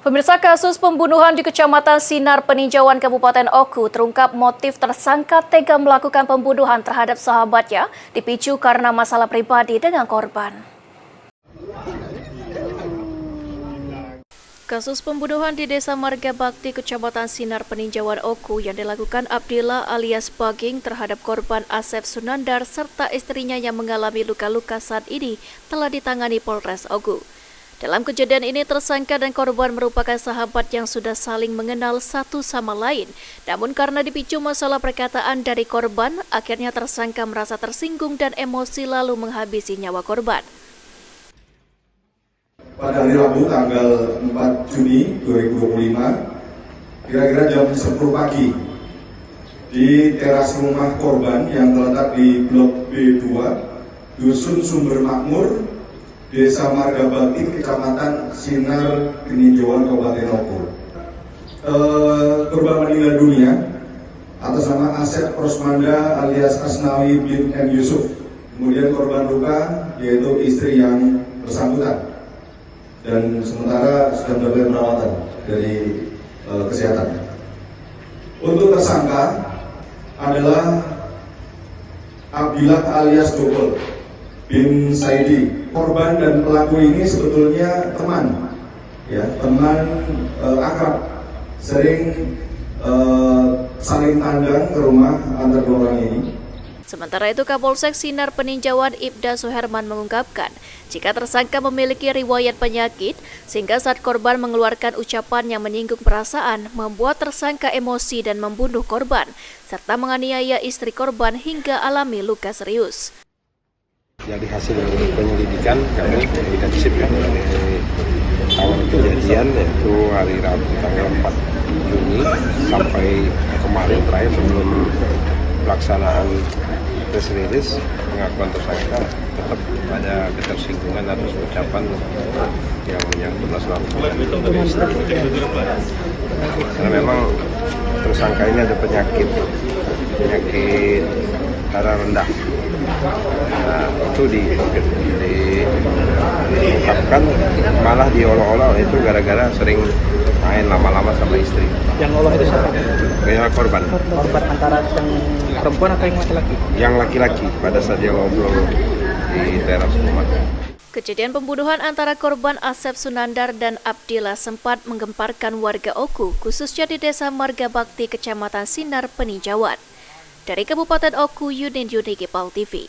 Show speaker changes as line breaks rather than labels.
Pemirsa, kasus pembunuhan di Kecamatan Sinar Peninjauan Kabupaten Oku terungkap motif tersangka tega melakukan pembunuhan terhadap sahabatnya dipicu karena masalah pribadi dengan korban. Kasus pembunuhan di Desa Marga Bakti, Kecamatan Sinar Peninjauan Oku yang dilakukan Abdillah alias Baging terhadap korban Asep Sunandar serta istrinya yang mengalami luka-luka saat ini telah ditangani Polres Oku. Dalam kejadian ini, tersangka dan korban merupakan sahabat yang sudah saling mengenal satu sama lain. Namun karena dipicu masalah perkataan dari korban, akhirnya tersangka merasa tersinggung dan emosi lalu menghabisi nyawa korban.
Pada hari Rabu tanggal 4 Juni 2025, kira-kira jam 10 pagi, di teras rumah korban yang terletak di Blok B2, Dusun Sumber Makmur, Desa Marga Bakti, Kecamatan Sinar Peninjauan Kabupaten Oku. Korban meninggal dunia atas nama Asep Rosmanda alias Asnawi bin M. Yusuf. Kemudian korban luka yaitu istri yang bersangkutan dan sementara sudah mendapatkan perawatan dari kesehatan. Untuk tersangka adalah Abdillah alias Dobol bin Saidi. Korban dan pelaku ini sebetulnya teman, akrab, sering saling tandang ke rumah antar dua orang ini.
Sementara itu, Kapolsek Sinar Peninjauan Ibda Suherman mengungkapkan, jika tersangka memiliki riwayat penyakit, sehingga saat korban mengeluarkan ucapan yang menyinggung perasaan, membuat tersangka emosi dan membunuh korban, serta menganiaya istri korban hingga alami luka serius.
Jadi hasil penyelidikan kami intensifkan dari awal kejadian yaitu hari Rabu tanggal 4 Juni sampai kemarin terakhir sebelum pelaksanaan press release, pengakuan tersangka tetap ada ketersinggungan atas ucapan yang menyangkut masalah karena memang tersangka ini ada penyakit darah rendah. Nah, itu diungkapkan malah diolok-olok itu gara-gara sering main lama-lama sama istri.
Yang olah itu siapa?
Kayak korban.
Korban antara yang perempuan atau yang laki-laki?
Yang laki-laki pada saat dia ngobrol di teras rumah.
Kejadian pembunuhan antara korban Asep Sunandar dan Abdillah sempat menggemparkan warga Oku, khususnya di Desa Marga Bakti, Kecamatan Sinar Peninjauan. Dari Kabupaten Oku, Yunin Yuniki, PAL TV.